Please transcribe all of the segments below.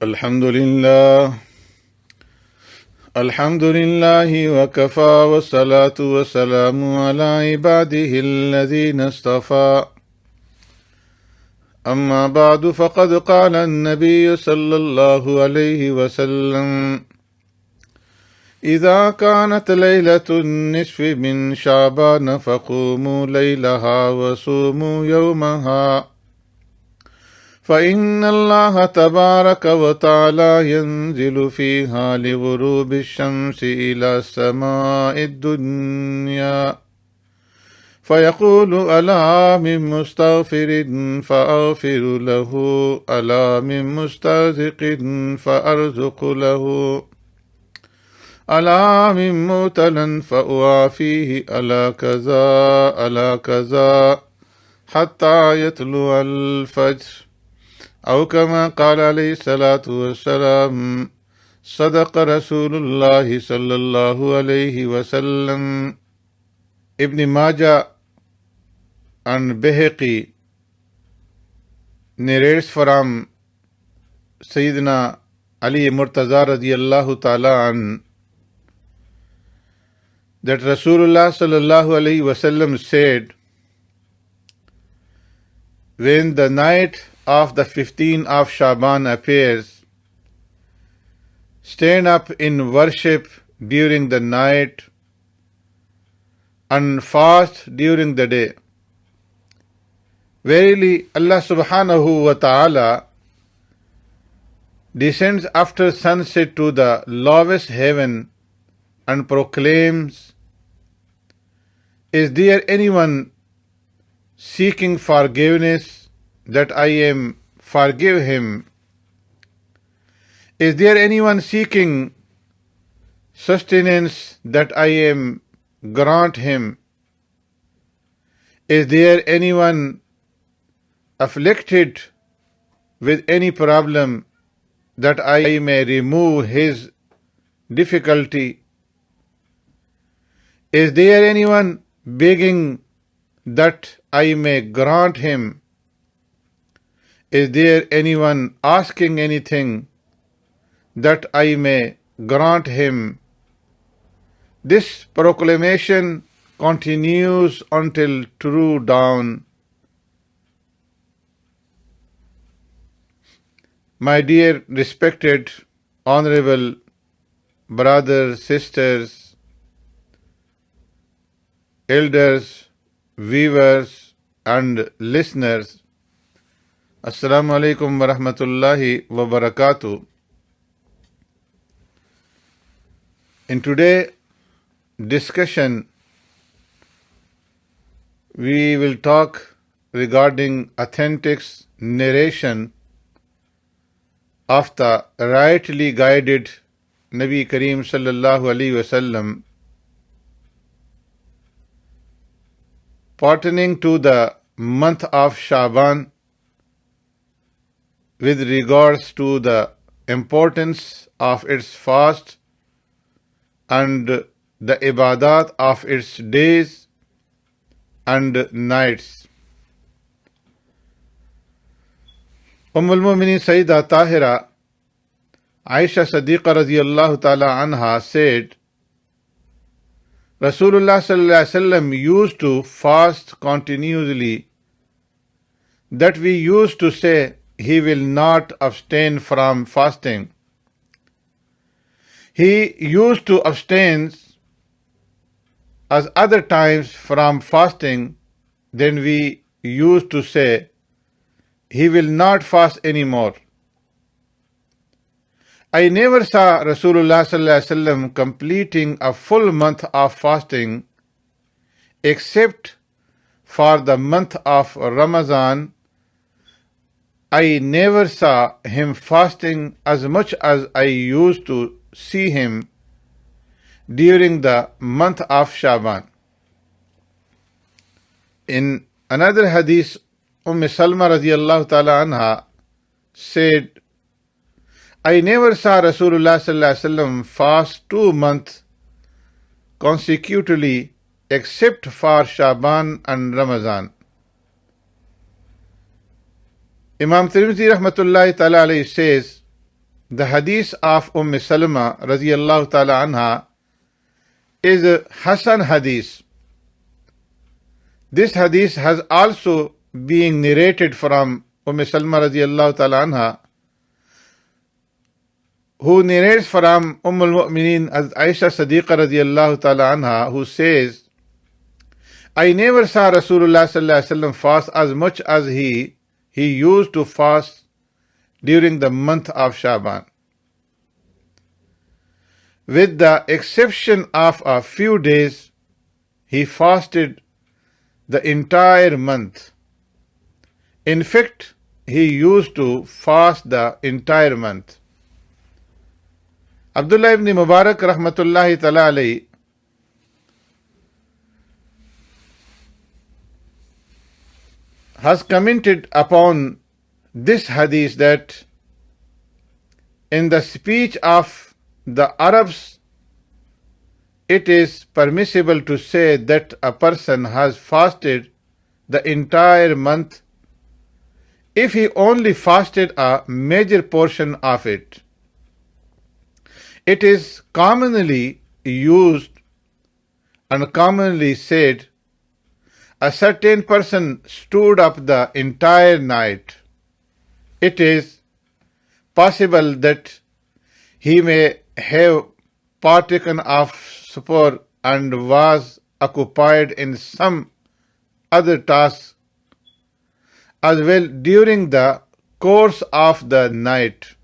الحمد لله وكفى والصلاة والسلام على عباده الذين اصطفى أما بعد فقد قال النبي صلى الله عليه وسلم إذا كانت ليلة النصف من شعبان فقوموا ليلها وصوموا يومها فإن الله تبارك وتعالى ينزل فيها لغروب الشمس إلى السماء الدنيا فيقول ألا من مستغفر فأغفر له ألا من مسترزق فأرزق له ألا من مبتلى فأوافيه ألا كذا حتى يطلع الفجر أو كما قال عليه الصلاة والسلام صدق رسول الله صلى الله عليه وسلم. Ibn Majah and Bayhaqi narrates from Sayyidina Ali Murtaza radiyallahu ta'ala an that Rasulullah sallallahu alayhi wasallam said, when the night of the 15th of Sha'ban appears, stand up in worship during the night and fast during the day. Verily, Allah subhanahu wa ta'ala descends after sunset to the lowest heaven and proclaims, is there anyone seeking forgiveness that I am forgive him? Is there anyone seeking sustenance that I am grant him? Is there anyone afflicted with any problem that I may remove his difficulty? Is there anyone begging that I may grant him? Is there anyone asking anything that I may grant him? This proclamation continues until true dawn. My dear, respected, honorable brothers, sisters, elders, viewers, and listeners, Assalamu alaikum wa rahmatullahi wa barakatuh. In today's discussion, we will talk regarding authentic narration of the rightly guided Nabi Kareem sallallahu alaihi wasallam pertaining to the month of Sha'ban with regards to the importance of its fast and the ibadat of its days and nights. al-Mu'minin Sayyida Tahira Aisha Siddiqa radiyallahu ta'ala anha said, Rasulullah sallallahu alaihi wasallam used to fast continuously, that we used to say he will not abstain from fasting. He used to abstain as other times from fasting, then we used to say he will not fast anymore. I never saw Rasulullah sallallahu alaihi wasallam completing a full month of fasting except for the month of Ramadan. I never saw him fasting as much as I used to see him during the month of Sha'ban. In another hadith, Salma radiyallahu ta'ala anha said, I never saw Rasulullah sallallahu alaihi wasallam fast 2 months consecutively except for Sha'ban and Ramadan. Imam Tirmidhi rahmatullahi ta'ala alayhi says, the hadith of Salama radiyallahu ta'ala anha is a Hasan hadith. This hadith has also been narrated from Salama radiyallahu ta'ala anha, who narrates from al-Mu'mineen as Aisha Siddiqa radiyallahu ta'ala anha, who says, I never saw Rasulullah sallallahu alaihi wasallam fast as much as he used to fast during the month of Sha'ban. With the exception of a few days, he fasted the entire month. In fact, he used to fast the entire month. Abdullah ibn Mubarak rahmatullahi ta'ala alayhi has commented upon this hadith that in the speech of the Arabs, it is permissible to say that a person has fasted the entire month if he only fasted a major portion of it. It is commonly used and commonly said, a certain person stood up the entire night. It is possible that he may have partaken of supper and was occupied in some other task as well during the course of the night.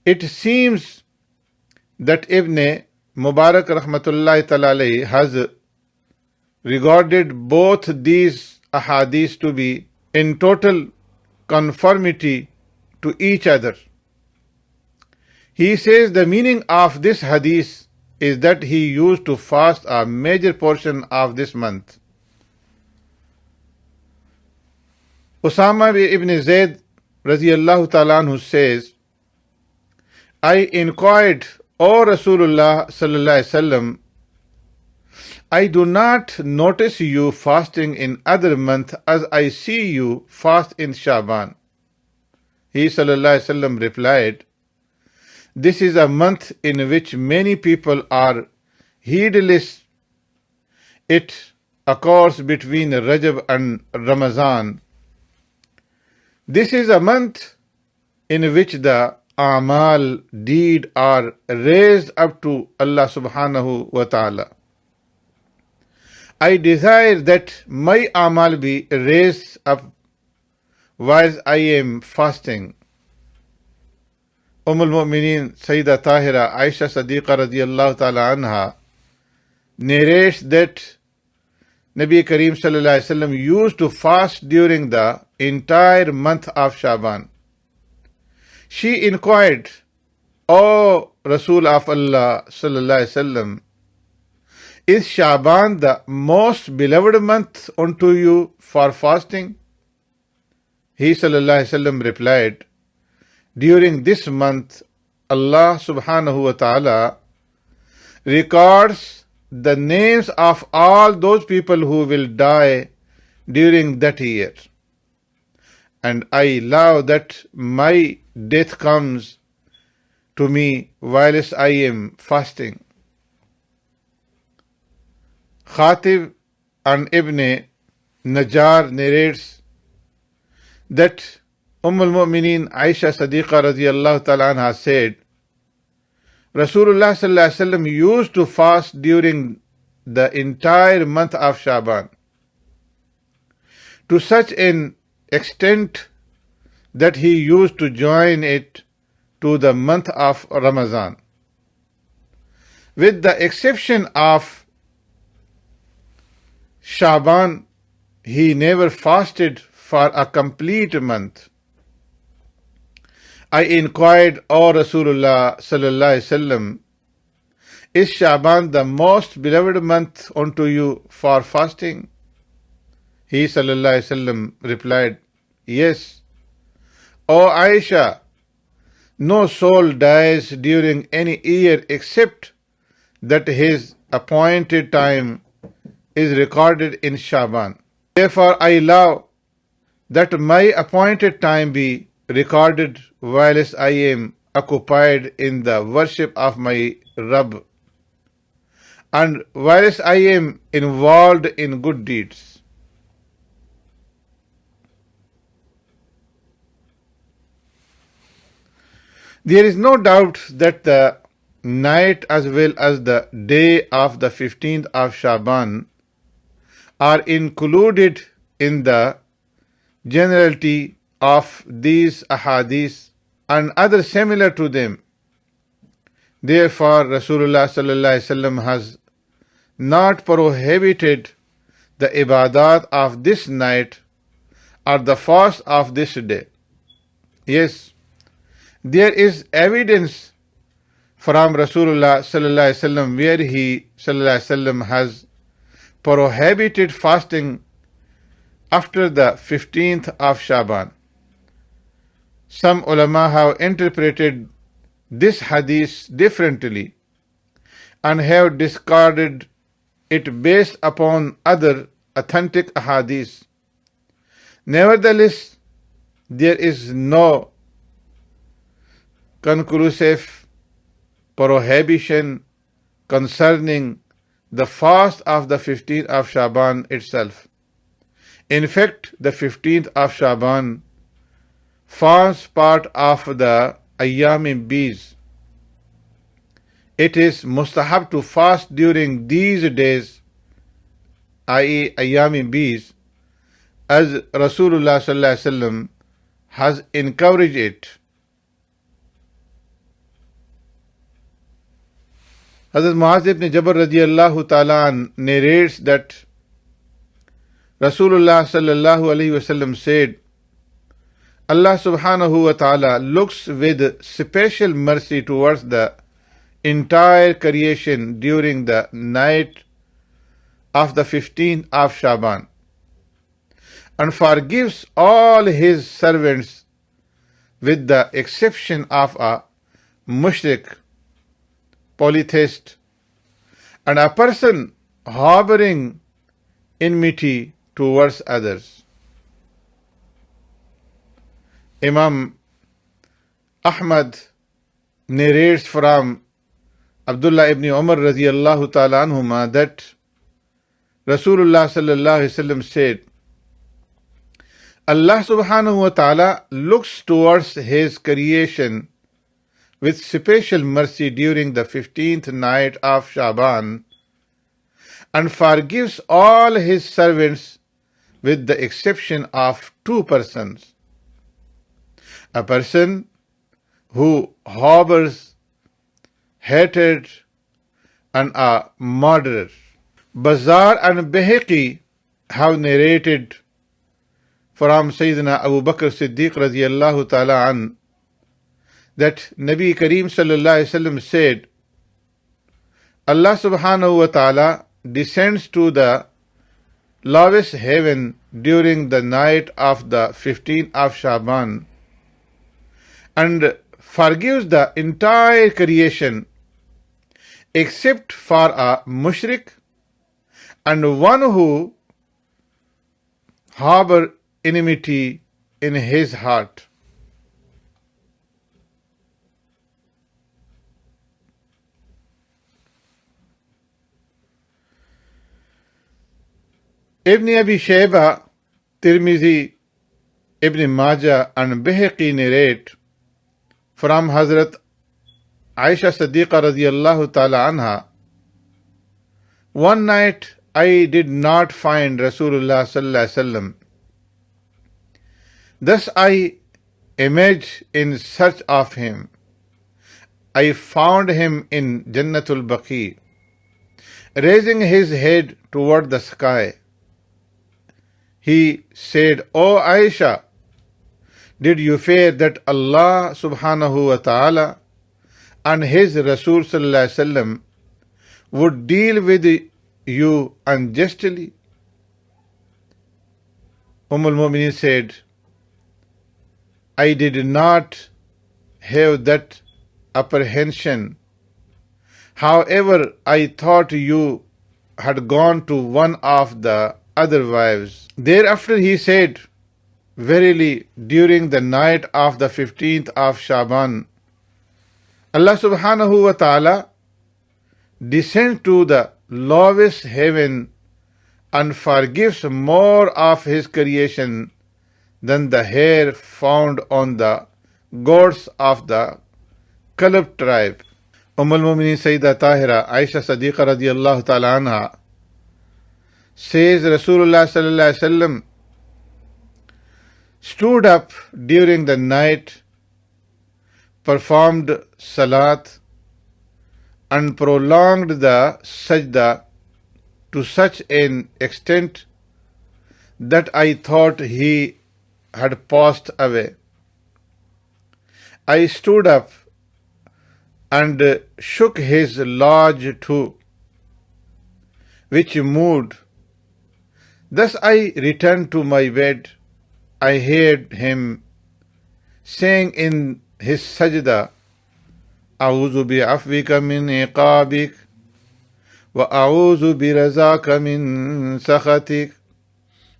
It seems that Ibn Mubarak rahmatullahi ta'ala alayhi has regarded both these ahadith to be in total conformity to each other. He says the meaning of this hadith is that he used to fast a major portion of this month. Usama ibn Zayd radiyallahu ta'ala anhu says, I inquired, O Rasulullah sallallahu alaihi wasallam, I do not notice you fasting in other months as I see you fast in Sha'ban. He sallallahu alaihi wasallam replied, this is a month in which many people are heedless. It occurs between Rajab and Ramadan. This is a month in which the amal deed are raised up to Allah subhanahu wa ta'ala. I desire that my amal be raised up whilst I am fasting. al-Mu'mineen Sayyida Tahira Aisha Siddiqa radiyallahu ta'ala anha narrates that Nabi Kareem sallallahu alaihi wasallam used to fast during the entire month of Sha'ban. She inquired, O Rasul of Allah sallallahu alaihi wasallam, is Sha'ban the most beloved month unto you for fasting? He sallallahu alaihi wasallam replied, during this month Allah subhanahu wa ta'ala records the names of all those people who will die during that year. And I love that my death comes to me whilst I am fasting. Khatib and Ibn Najjar narrates that al-Mu'mineen Aisha Siddiqa radiyallahu ta'ala anha said, Rasulullah sallallahu alaihi wasallam used to fast during the entire month of Sha'ban to such an extent that he used to join it to the month of Ramadan. With the exception of Sha'ban, he never fasted for a complete month. I inquired, O Rasulullah sallallahu alaihi wasallam, is Sha'ban the most beloved month unto you for fasting? He sallallahu alaihi wasallam replied, yes. O Aisha, no soul dies during any year except that his appointed time is recorded in Sha'ban. Therefore I allow that my appointed time be recorded whilst I am occupied in the worship of my Rabb, and whilst I am involved in good deeds. There is no doubt that the night as well as the day of the 15th of Sha'ban are included in the generality of these ahadith and others similar to them. Therefore, Rasulullah sallallahu alaihi wasallam has not prohibited the ibadat of this night or the fast of this day. Yes, there is evidence from Rasulullah sallallahu alaihi wasallam where he sallallahu alaihi wasallam has prohibited fasting after the 15th of Sha'ban. Some ulama have interpreted this hadith differently and have discarded it based upon other authentic hadiths. Nevertheless, there is no conclusive prohibition concerning the fast of the 15th of Sha'ban itself. In fact, the 15th of Sha'ban forms part of the Ayyam Bees. It is mustahab to fast during these days, i.e. Ayyam Bees, as Rasulullah sallallahu alaihi wasallam has encouraged it. Hazrat Muaz ibn Jabal radiyallahu ta'ala narrates that Rasulullah sallallahu alaihi wasallam said, Allah subhanahu wa ta'ala looks with special mercy towards the entire creation during the night of the 15th of Sha'ban and forgives all his servants with the exception of a mushrik, polytheist, and a person harboring enmity towards others. Imam Ahmad narrates from Abdullah ibn Umar radiyallahu ta'ala anhuma that Rasulullah sallallahu alaihi wasallam said, Allah subhanahu wa ta'ala looks towards his creation with special mercy during the 15th night of Sha'ban and forgives all his servants with the exception of two persons. A person who harbors hatred and a murderer. Bazar and Bayhaqi have narrated from Sayyidina Abu Bakr Siddiq radiyallahu ta'ala an that Nabi Kareem sallallahu alaihi wasallam said, Allah subhanahu wa ta'ala descends to the lowest heaven during the night of the 15th of Sha'ban and forgives the entire creation except for a mushrik and one who harbor enmity in his heart. Ibn Abi Shayba, Tirmizi, Ibn Majah and Bayhaqi narrate from Hazrat Aisha Siddiqa radiyallahu ta'ala anha, one night I did not find Rasulullah sallallahu alaihi wasallam. Thus I emerged in search of him. I found him in Jannatul Baqi, raising his head toward the sky. He said, O Aisha, did you fear that Allah subhanahu wa ta'ala and his Rasul sallallahu alaihi wasallam would deal with you unjustly? al-Mu'mineen said, I did not have that apprehension. However, I thought you had gone to one of the other wives. Thereafter he said, verily, during the night of the 15th of Sha'ban, Allah subhanahu wa ta'ala descends to the lowest heaven and forgives more of his creation than the hair found on the goats of the Kalb tribe. al-Mu'mineen Sayyida Tahira Aisha Siddiqa radiyallahu ta'ala anha says Rasulullah sallallahu alaihi wasallam stood up during the night, performed salat, and prolonged the sajda to such an extent that I thought he had passed away. I stood up and shook his large toe, which moved. Thus I returned to my bed. I heard him saying in his sajda, أعوذ بعفوك من عقابك وأعوذ برضاك من سخطك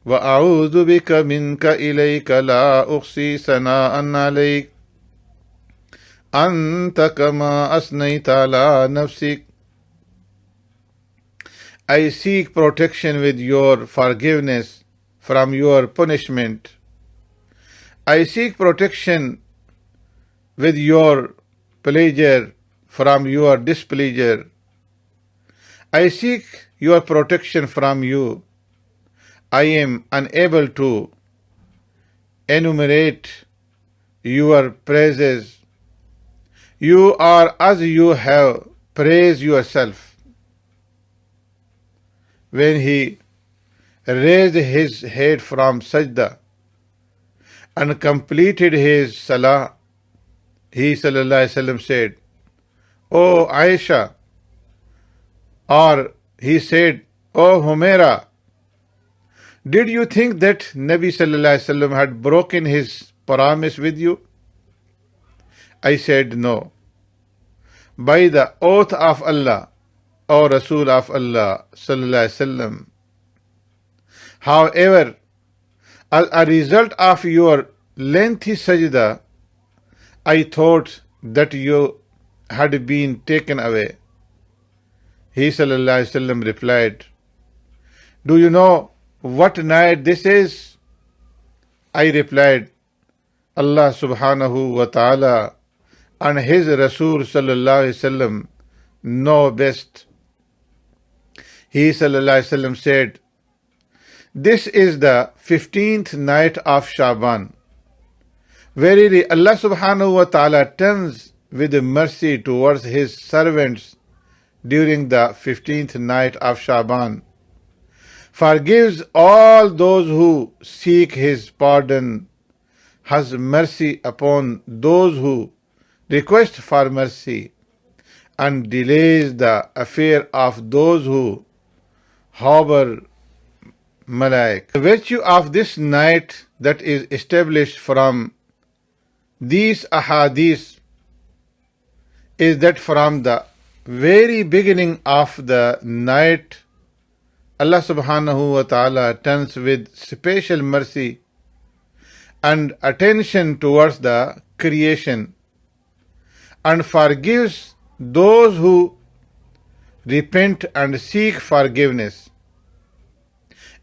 وأعوذ بك منك إليك لا أحصي ثناء عليك أنت كما أثنيت على نفسك. I seek protection with your forgiveness from your punishment. I seek protection with your pleasure from your displeasure. I seek your protection from you. I am unable to enumerate your praises. You are as you have praised yourself. When he raised his head from sajda and completed his salah, he sallallahu alaihi wasallam said, "O Aisha," or he said, "O Humaira, did you think that Nabi sallallahu alaihi wasallam had broken his promise with you?" I said, "No." By the oath of Allah, O Rasul of Allah sallallahu alaihi wasallam. However, as a result of your lengthy sajda, I thought that you had been taken away. He sallallahu alaihi wasallam replied, "Do you know what night this is?" I replied, "Allah subhanahu wa ta'ala and his Rasul sallallahu alaihi wasallam know best." He sallallahu alaihi wasallam said, "This is the 15th night of Sha'ban. Verily, Allah subhanahu wa ta'ala turns with mercy towards his servants during the 15th night of Sha'ban, forgives all those who seek his pardon, has mercy upon those who request for mercy, and delays the affair of those who harbor malaik." The virtue of this night that is established from these ahadith is that from the very beginning of the night, Allah subhanahu wa ta'ala turns with special mercy and attention towards the creation and forgives those who repent and seek forgiveness.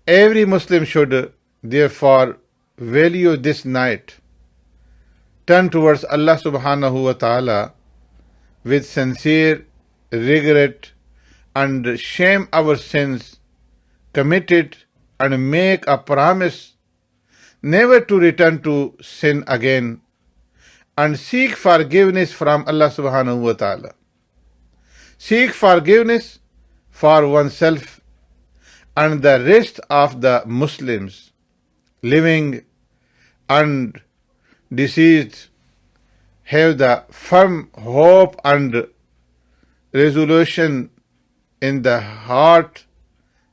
Every Muslim should therefore value this night, turn towards Allah subhanahu wa ta'ala with sincere regret and shame our sins committed and make a promise never to return to sin again and seek forgiveness from Allah subhanahu wa ta'ala. Seek forgiveness for oneself and the rest of the Muslims, living and deceased, have the firm hope and resolution in the heart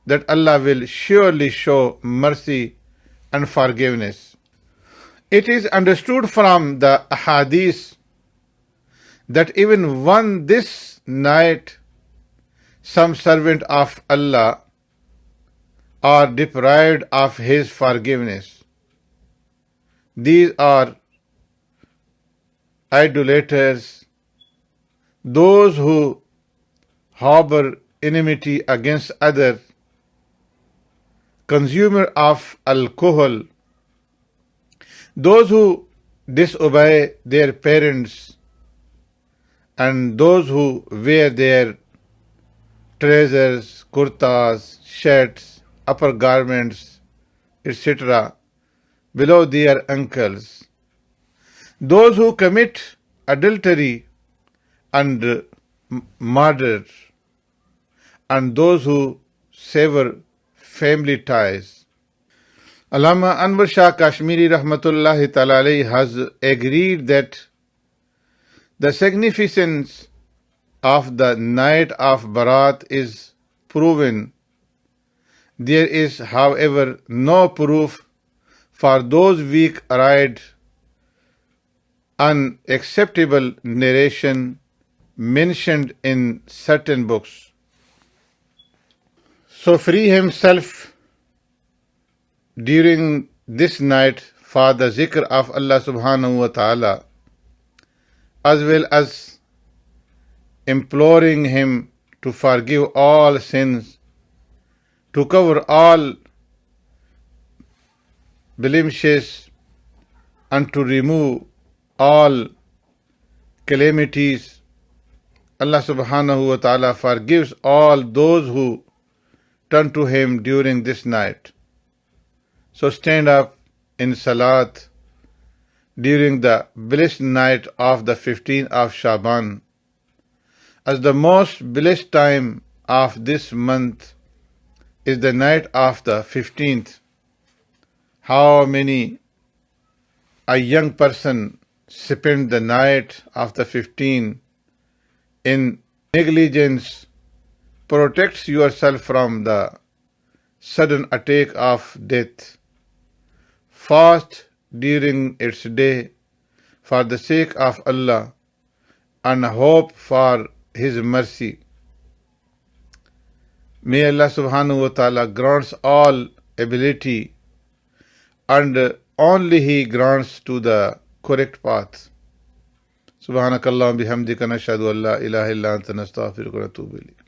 that Allah will surely show mercy and forgiveness. It is understood from the hadith that even on this night some servant of Allah are deprived of his forgiveness. These are idolaters, those who harbor enmity against others, consumer of alcohol, those who disobey their parents, and those who wear their trousers, kurtas, shirts, upper garments, etc. below their ankles, those who commit adultery and murder, and those who sever family ties. Allama Anwar Shah Kashmiri Rahmatullahi Ta'ala alayhi has agreed that the significance of the night of Barat is proven. There is, however, no proof for those weak-eyed, unacceptable narration mentioned in certain books. So free himself during this night for the zikr of Allah subhanahu wa ta'ala, as well as imploring him to forgive all sins, to cover all blemishes, and to remove all calamities. Allah subhanahu wa ta'ala forgives all those who turn to him during this night. So stand up in salat during the blessed night of the 15th of Sha'ban, as the most blessed time of this month is the night of the 15th. How many a young person spend the night of the 15th in negligence? Protects yourself from the sudden attack of death. Fast during its day for the sake of Allah and hope for His mercy. May Allah subhanahu wa ta'ala grants all ability, and only He grants to the correct path. Subhanakallahumma bihamdika nashhadu an la ilaha illa anta nastaghfiruka wa natubu ilayk.